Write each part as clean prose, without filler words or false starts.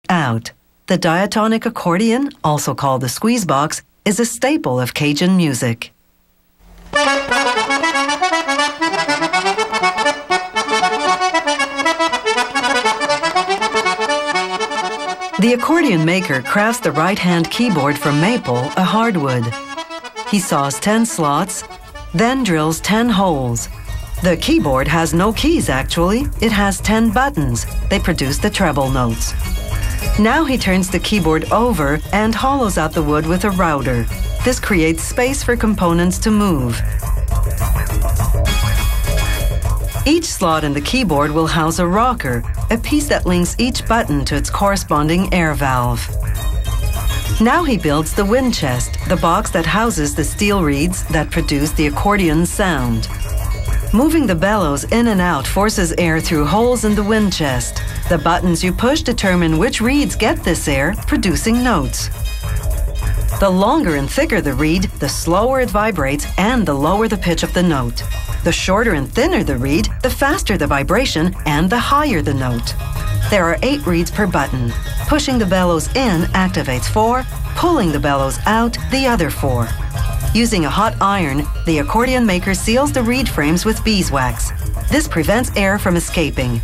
out. The diatonic accordion, also called the squeeze box, is a staple of Cajun music. The accordion maker crafts the right-hand keyboard from maple, a hardwood. He saws 10 slots, then drills 10 holes. The keyboard has no keys, actually. It has 10 buttons. They produce the treble notes. Now he turns the keyboard over and hollows out the wood with a router. This creates space for components to move. Each slot in the keyboard will house a rocker, a piece that links each button to its corresponding air valve. Now he builds the wind chest, the box that houses the steel reeds that produce the accordion's sound. Moving the bellows in and out forces air through holes in the wind chest. The buttons you push determine which reeds get this air, producing notes. The longer and thicker the reed, the slower it vibrates and the lower the pitch of the note. The shorter and thinner the reed, the faster the vibration and the higher the note. There are 8 reeds per button. Pushing the bellows in activates 4, pulling the bellows out the other 4. Using a hot iron, the accordion maker seals the reed frames with beeswax. This prevents air from escaping.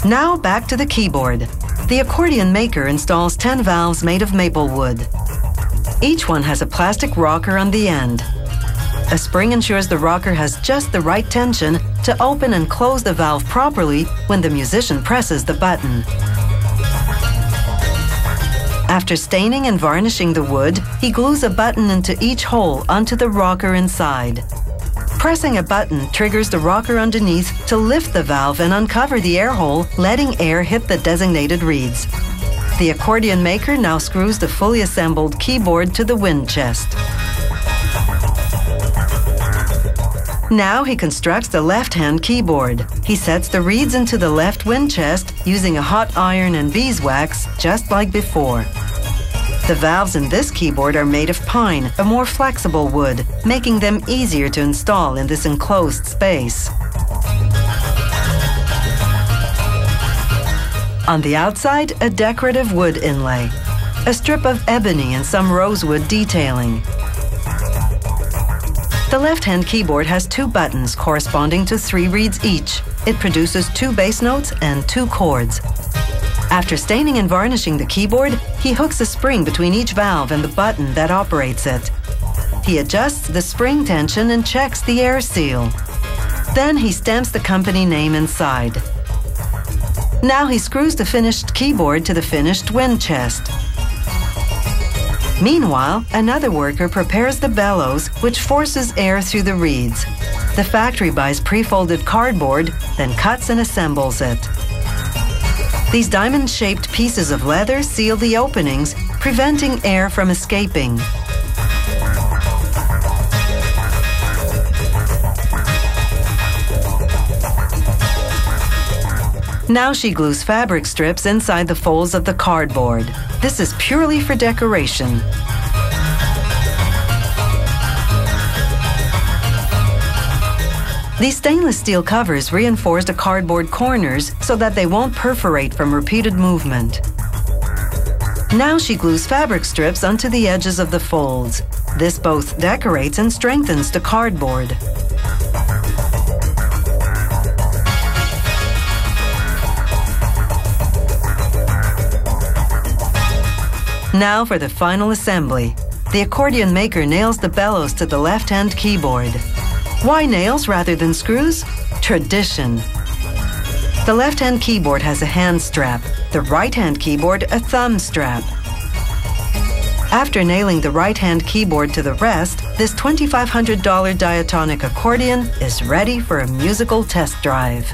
Now back to the keyboard. The accordion maker installs 10 valves made of maple wood. Each one has a plastic rocker on the end. A spring ensures the rocker has just the right tension to open and close the valve properly when the musician presses the button. After staining and varnishing the wood, he glues a button into each hole onto the rocker inside. Pressing a button triggers the rocker underneath to lift the valve and uncover the air hole, letting air hit the designated reeds. The accordion maker now screws the fully assembled keyboard to the wind chest. Now he constructs the left-hand keyboard. He sets the reeds into the left wind chest using a hot iron and beeswax, just like before. The valves in this keyboard are made of pine, a more flexible wood, making them easier to install in this enclosed space. On the outside, a decorative wood inlay, a strip of ebony and some rosewood detailing. The left-hand keyboard has 2 buttons corresponding to 3 reeds each. It produces 2 bass notes and 2 chords. After staining and varnishing the keyboard, he hooks a spring between each valve and the button that operates it. He adjusts the spring tension and checks the air seal. Then he stamps the company name inside. Now he screws the finished keyboard to the finished wind chest. Meanwhile, another worker prepares the bellows, which forces air through the reeds. The factory buys pre-folded cardboard, then cuts and assembles it. These diamond-shaped pieces of leather seal the openings, preventing air from escaping. Now she glues fabric strips inside the folds of the cardboard. This is purely for decoration. These stainless steel covers reinforce the cardboard corners so that they won't perforate from repeated movement. Now she glues fabric strips onto the edges of the folds. This both decorates and strengthens the cardboard. Now for the final assembly. The accordion maker nails the bellows to the left-hand keyboard. Why nails rather than screws? Tradition. The left-hand keyboard has a hand strap, the right-hand keyboard a thumb strap. After nailing the right-hand keyboard to the rest, this $2,500 diatonic accordion is ready for a musical test drive.